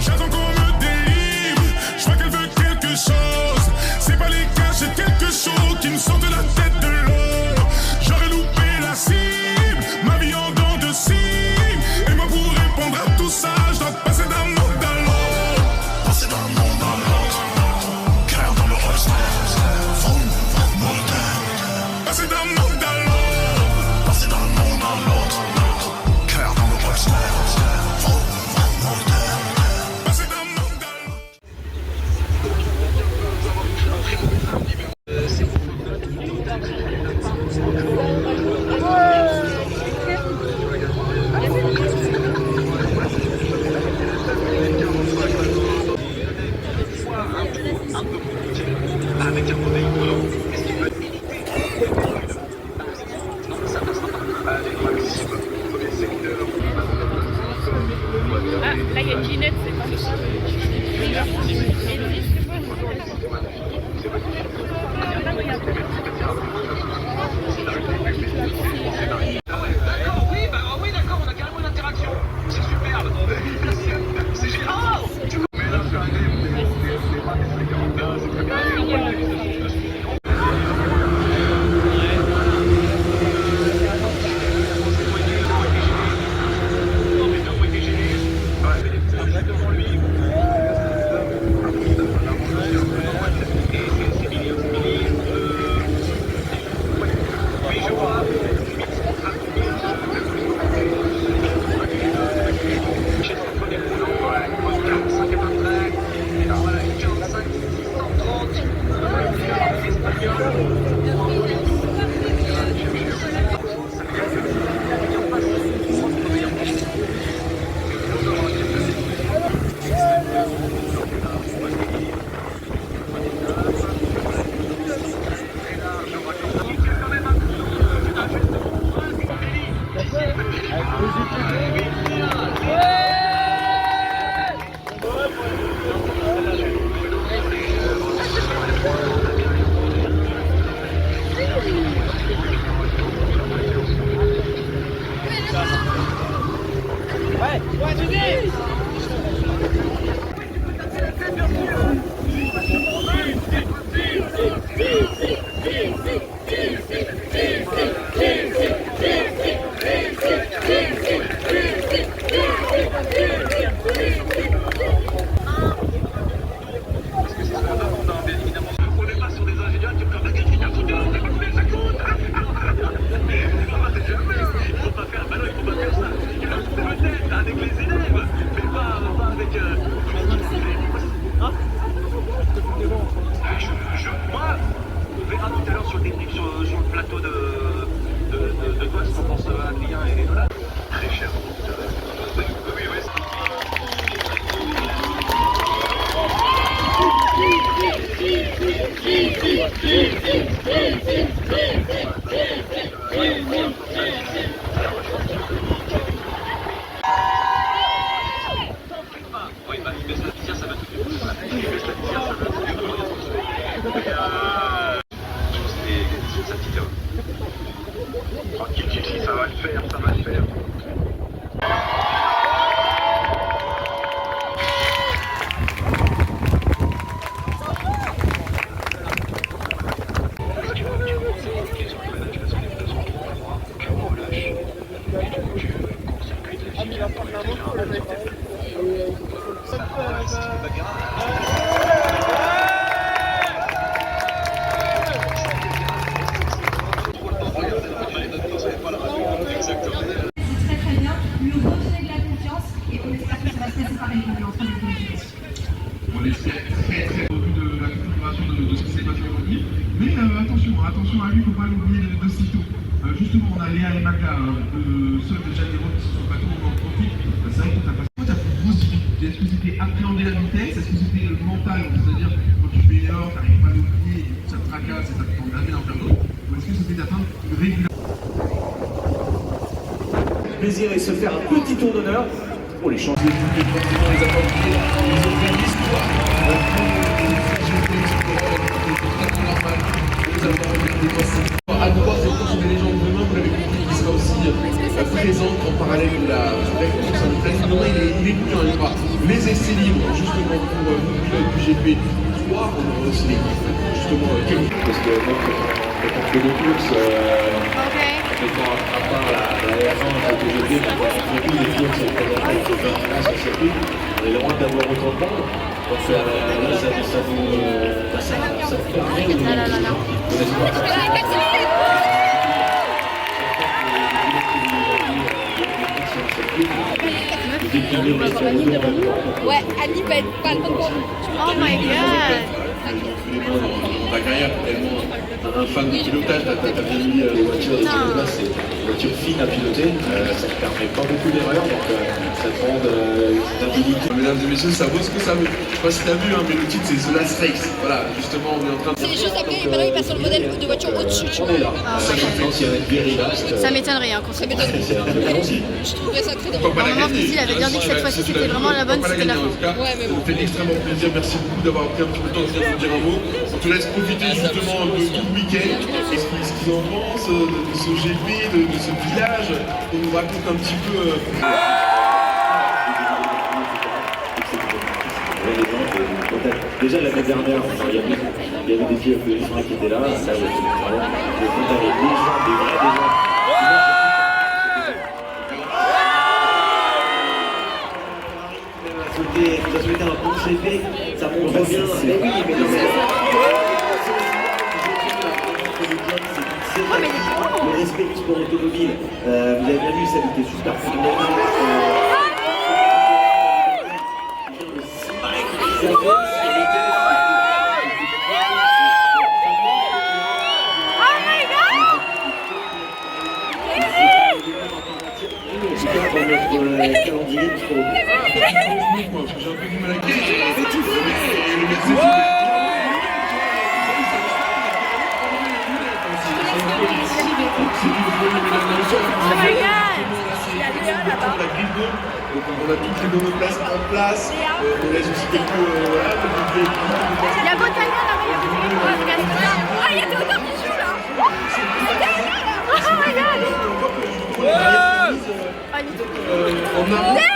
J'attends qu'on me délivre, je vois qu'elle veut quelque chose. C'est pas les cas, j'ai quelque chose qui me sort de la tête de l'eau. J'aurais loupé la cible, ma vie en dents de scie. Et moi pour répondre à tout ça, je dois passer d'un monde à l'autre. Passer d'un monde à l'autre, cœur dans le holster. Passer d'un monde à l'autre, passer d'un monde à l'autre, cœur dans le holster. Ah, là il y a Ginette, c'est pas possible. D'accord, oui, d'accord, on a carrément une interaction. C'est superbe. C'est génial. Tranquille, ça va le faire, ça va le faire. On espère très très au vu de la configuration de ce qui s'est passé aujourd'hui. Mais attention à lui, il ne faut pas l'oublier de sitôt. Justement, on a Léa et Magda, seuls de Janeiro qui sont sur le bateau, on en profite. C'est vrai que tu as passé ta plus grosse difficulté. Est-ce que c'était appréhender la vitesse? Est-ce que c'était le mental? C'est-à-dire, quand tu fais une erreur, tu n'arrives pas à l'oublier, ça te tracasse et ça te tend jamais d'en faire d'autres? Ou est-ce que c'était d'atteindre une régularité? Plaisir et se faire un petit tour d'honneur pour les champions du monde, les apporter, les organismes, à nous voir, c'est pour les gens de demain. vous l'avez compris, qui sera aussi présente en parallèle de la course. Il est venu, il y aura les essais libres, justement, pour nos pilotes du GP3. On aura aussi les justement, parce que moi, quand je fais des courses, étant à part la R1 que je fais, les pilotes sont présentés sur le circuit, on est loin d'avoir autant de monde. Donc là, ça nous permet de Ouais, Annie va être pas le bon. Oh my god. Ta carrière, tellement un fan de pilotage, t'as bien mis les voitures de pilotage, c'est une voiture fine à piloter, ça ne permet pas beaucoup d'erreurs, donc ça demande une habilité. Mesdames et messieurs, ça vaut ce que ça vaut. Je sais pas si t'as vu, hein, mais le titre c'est The Last Race. Voilà, justement, on est en train de... C'est juste après, maintenant il passe sur le modèle de voiture au-dessus, tu vois. Ça m'étonnerait hein, qu'on se méthode. Je trouverais ça très drôle. Normalement, Squeezie avait bien dit que cette fois-ci c'était vraiment la bonne, c'était la fin. Ouais, mais bon. Ça fait extrêmement plaisir, merci beaucoup d'avoir pris un petit peu de temps de venir nous dire un mot. On te laisse profiter justement de tout le week-end, ce qu'ils en pensent, de ce GP, de ce village, on nous raconte un petit peu... Déjà l'année dernière, il y avait des filles qui étaient là, ça avait été vraiment des gens, des vrais, des gens. Tu as souhaité un bon GP, ça montre bien. Mais oui, mais non, mais le respect du sport automobile, vous avez bien vu, ça était super calendrier pour... Parce que j'ai un peu du mal à donc on a toutes les monoplaces en place, on laisse aussi quelques... Il y a Botagna là-bas, il y a Théodore qui joue là. Oh my god.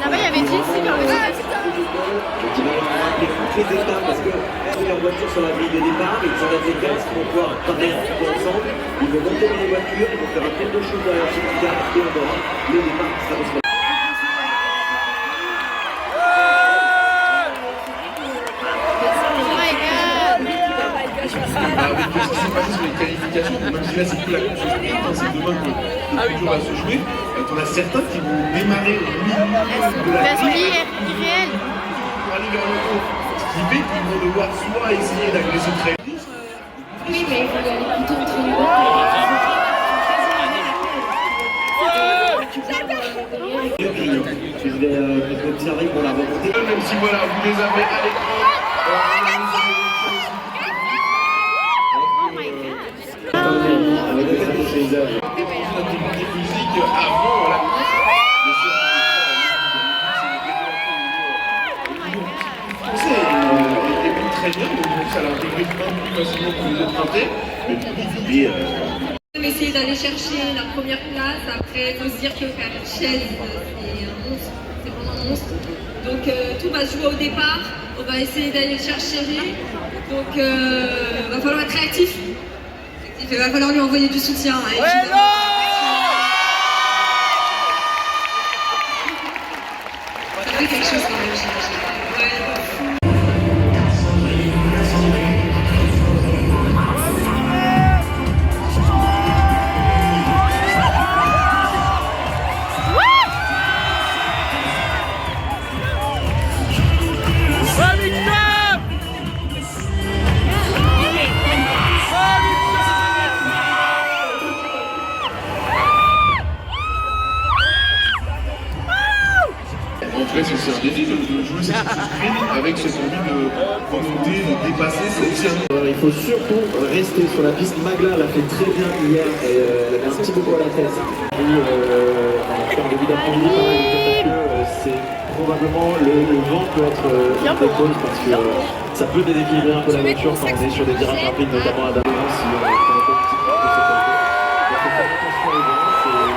Là-bas, il y avait Jessie par le toutes les étapes parce que mettre leur voiture sur la grille de départ, ils sont dans les 15 qui vont pouvoir parler un petit peu ensemble, ils vont monter dans les voitures, ils vont faire un plein de choses derrière ce petit gars et on aura le départ qui sera reçu. Avec ce qui s'est passé sur les qualifications, même si là c'est plus la course sprint, c'est demain que le tour va se jouer, on a certains qui vont démarrer au milieu de la grille irréel pour aller vers le haut. Ce qui fait qu'ils vont devoir soit essayer d'agresser très vite. Oui, mais il faut y aller plutôt entre les Je vais observer pour la remonter. Même si voilà, vous les avez à l'écran. Avec le cadre de paysage. L'activité physique avant la course. Très bien, donc ça l'intégrer un peu plus facilement que les autres côtés. Mais puis, On va essayer d'aller chercher la première place. Après, il faut se dire que faire une chaise, c'est un monstre, c'est vraiment un monstre. Donc tout va se jouer au départ. On va essayer d'aller le chercher. Donc il va falloir être réactif. Il va falloir lui envoyer du soutien. Hein, ça fait quelque chose quand même, j'imagine. Ouais. en fait, c'est un défi de Il faut surtout rester sur la piste. Magla l'a fait très bien hier et elle avait un petit bobo à la tête. Et en termes de vie d'après-midi, c'est probablement le vent peut être une des causes parce que ça peut déséquilibrer un peu la voiture quand on est sur des virages rapides, notamment à Damas. Si on est un petit peu de cette côté. Il faut faire attention au vent, c'est le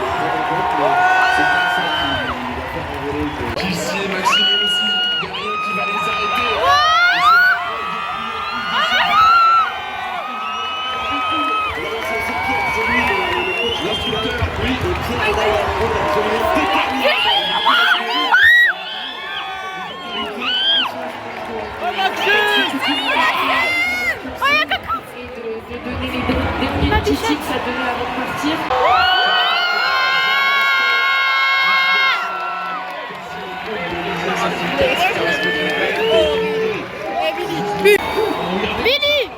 premier mais c'est pas ça qui va faire envoler. Ici, Maxime aussi, il n'y a rien qui va les arrêter. L'instructeur, oui, De donner des petits tips à donner avant de partir. Billy.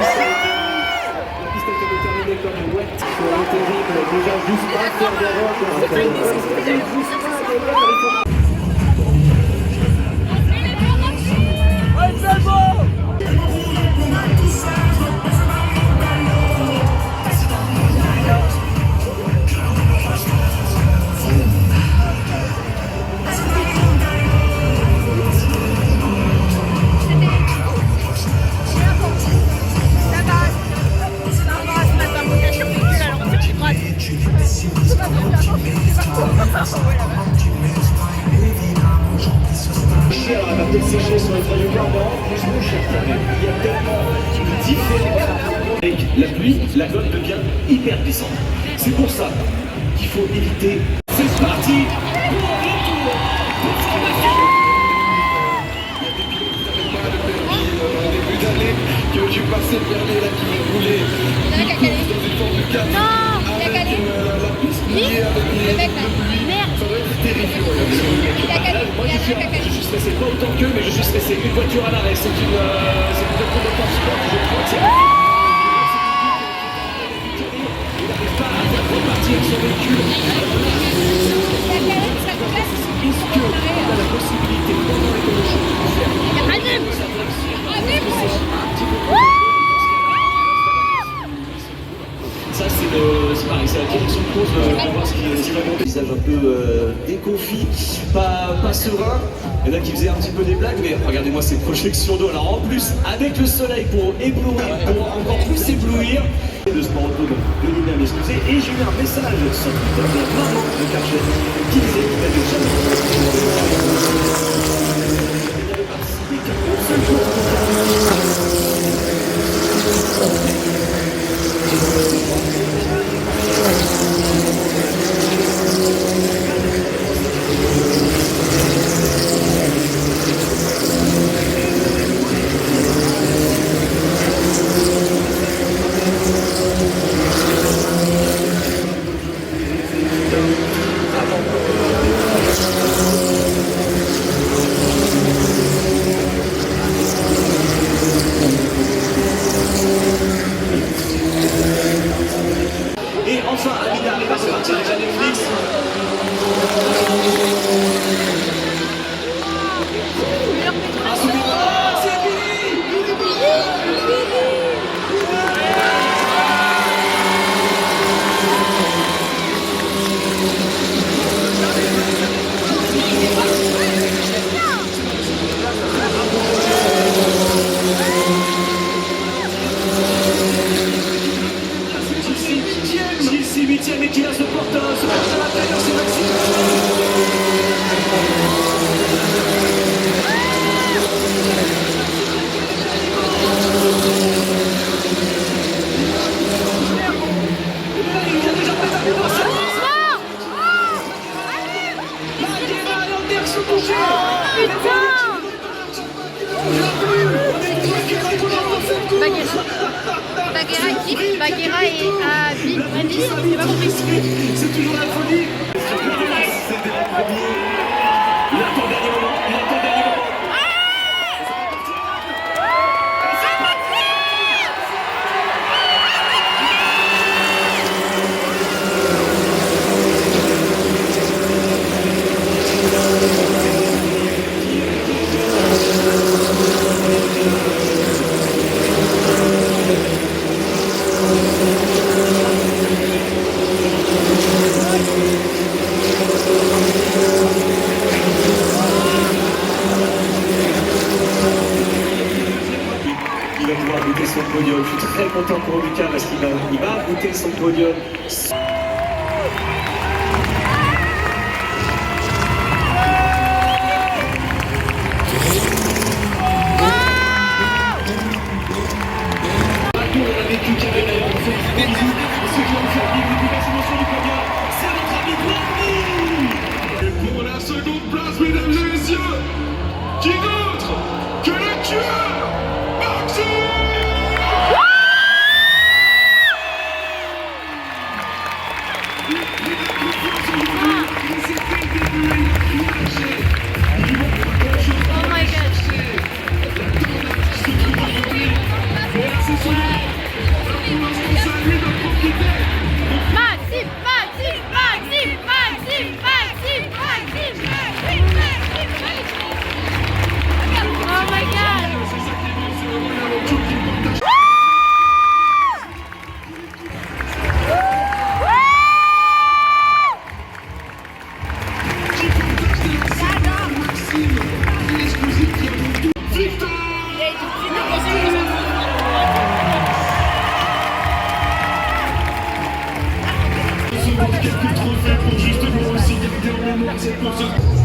La piste était déterminée comme wet sur le terrible, déjà juste pas faire d'erreur. Cher, elle va peut-être sécher sur les traits carburant, franchement cher quand même. Il y a tellement de différents. Avec la pluie, la gomme devient hyper puissante. C'est pour ça qu'il faut éviter. C'est parti pour le tour. au début d'année, que j'ai passé le dernier là qui m'a roulé. Il y en a qui a calé. Dans une forme de cadre. Non, il a calé. La piste liée avec Le mec là. Merde. ça doit être terrifiant. Il a calé. Moi Il y je a un suis mec qui a calé. juste resté pas autant qu'eux, mais je suis resté une voiture à l'arrêt. C'est une voiture de transport. Je crois que c'est. Il n'arrive pas à faire repartir son véhicule. Il a calé, ça te plaît. Est-ce que on a la possibilité pendant les conditions de faire Allume. Allume. ça c'est pareil, c'est la direction de course de voir ce qui va monter. Visage un peu déconfit, pas serein. Il y en a qui faisaient un petit peu des blagues, mais regardez-moi ces projections d'eau. Alors en plus, avec le soleil pour éblouir, pour encore plus éblouir. De Sport Auto, donc de Lina m'excuser. Et j'ai eu un message sur Twitter de la maman de Karcher qui disait qu'il avait jamais. Il n'avait participé qu'un seul jour. Et enfin, Amina arrive à repartir avec la Netflix. Chelsea 8ème et qui là se porte à l'intérieur, c'est Maxime. Baguera qui Baguera et à Andy, j'ai pas compris. C'est toujours la folie. C'était le premier. Il attend le dernier moment. Il attend le dernier moment. va pouvoir goûter son podium. Je suis très content pour Lucas parce qu'il va goûter son podium. Et pour la seconde place, mesdames et messieurs, qui d'autre que le tueur Maxime. Oh my god. Maxime, Maxime, Maxime, Maxime, Maxime, Maxime, Maxime, Maxime. Oh my god. Quelques trophées pour justement aussi garder en mémoire cette course.